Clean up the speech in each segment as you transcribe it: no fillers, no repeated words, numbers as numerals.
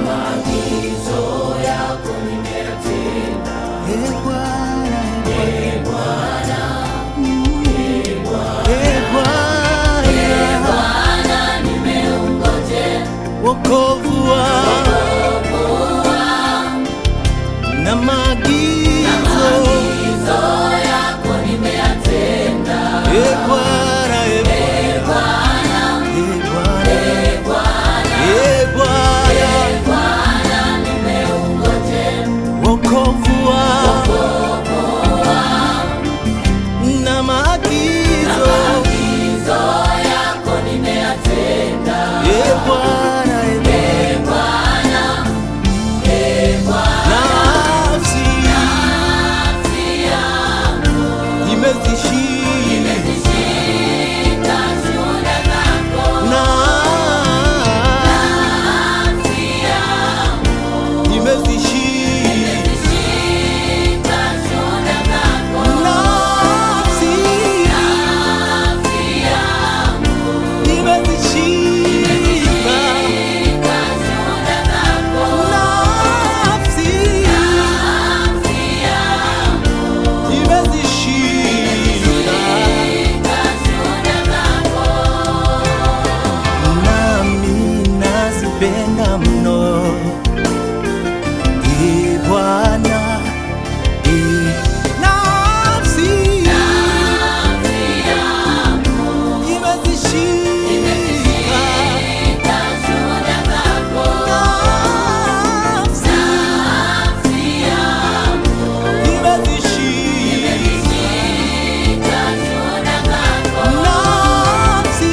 maagizo yako nimeyatenda. Ee Bwana, Ee Bwana, Ee Bwana, Ee Bwana, nimeungojea wokovu wangu na maagizo yako nimeyatenda. Ee Bwana, Ee Bwana, Ee Bwana, Ee Bwana, nimeungojea wokovu wangu na maagizo yako nimeyatenda. Ee Bwana, Ee Bwana, Ee Bwana, nafsi yangu imezishika shuhuda zako. Nafsi yangu imezishika shuhuda zako. Nafsi yangu imezishika shuhuda zako. Nafsi yangu imezishika shuhuda zako. Nami nazipenda mno, Ee Bwana, nafsi yangu imezishika shuhuda zako. Nafsi yangu imezishika shuhuda zako. Nafsi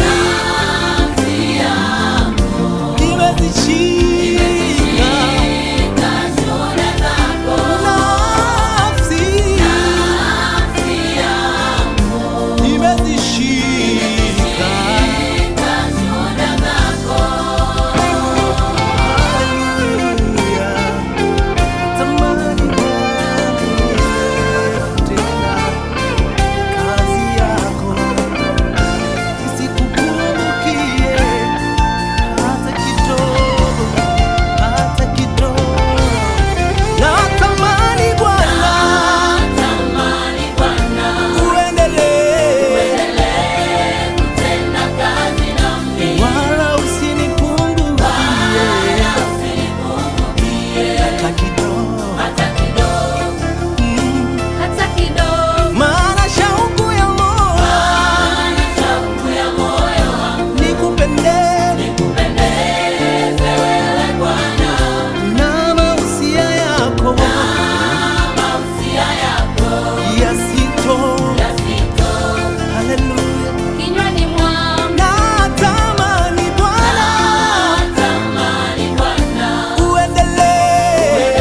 yangu imezishika shuhuda zako. Nafsi yangu imezishika shuhuda zako. Haleluya, tamani tena kazi yako isikupungukie hata kidogo, hata kidogo. Natamani Bwana, uendelee kutenda kazi nami, wala usinipungukie hata kidogo, hata kidogo. Maana shauku ya moyo nikupendeze wewe Bwana, na mausia yako yasito. Haleluya, Kinywani mwangu natamani Bwana, uendelee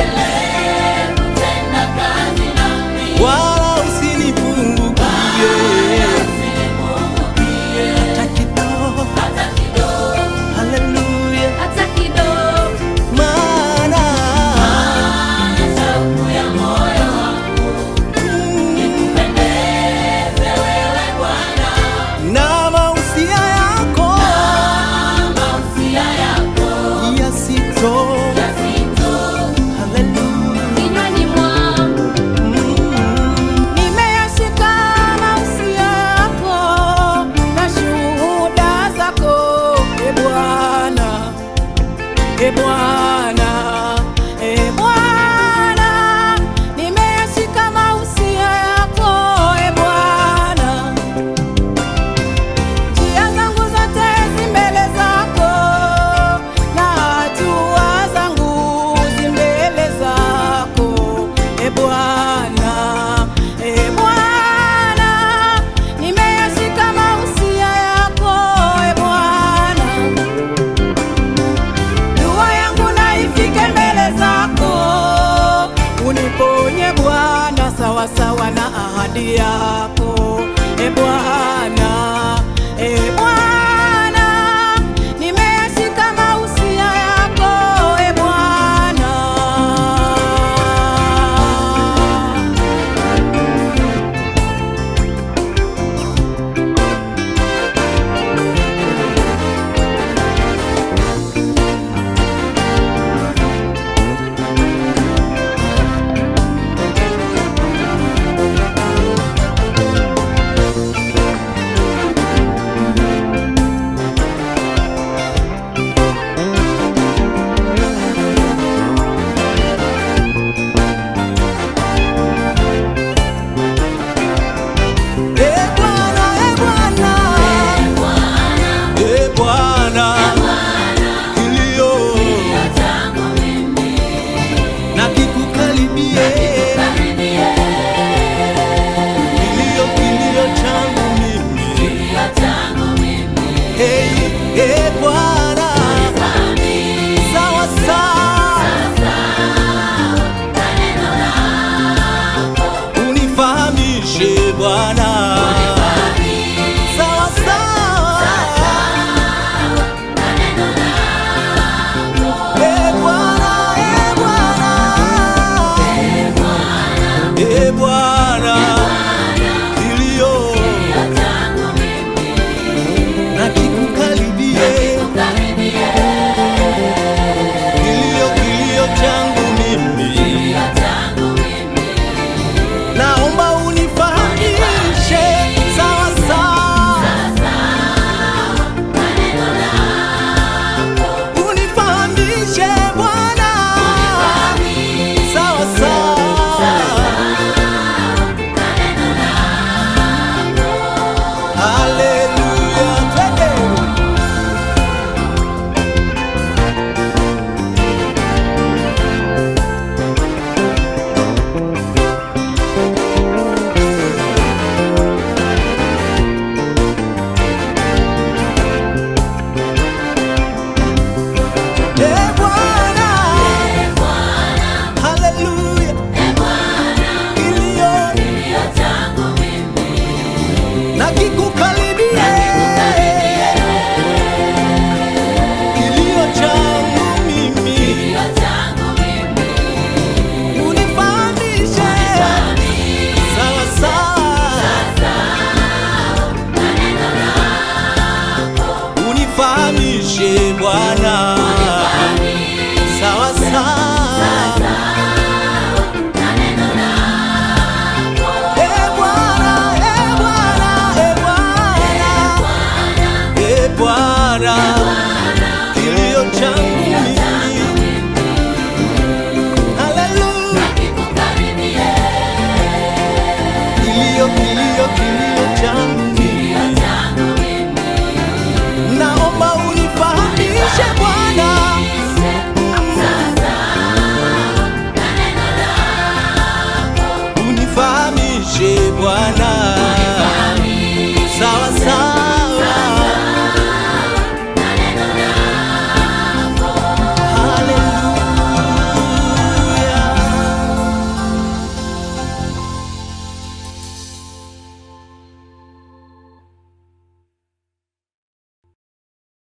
kutenda kazi nami, wala usinipungukie hata kidogo. Haleluya, hata kidogo. maana Shauku ya moyo wangu nikupendeze wewe Bwana, na mausia yako yasito. Haleluya, kinywani mwangu Nimeyashika mausia yako na shuhuda zako. Ee Bwana, Ee Bwana, Ee Bwana, nimeyashika mausia yako. Ee Bwana, njia zangu zote zi mbele zako, na hatua zangu zi mbele zako. Ee Bwana, Ee Bwana, nimeyashika mausia yako. Ee Bwana, dua yangu na ifike mbele zako, uniponye Bwana sawasawa na ahadi yako.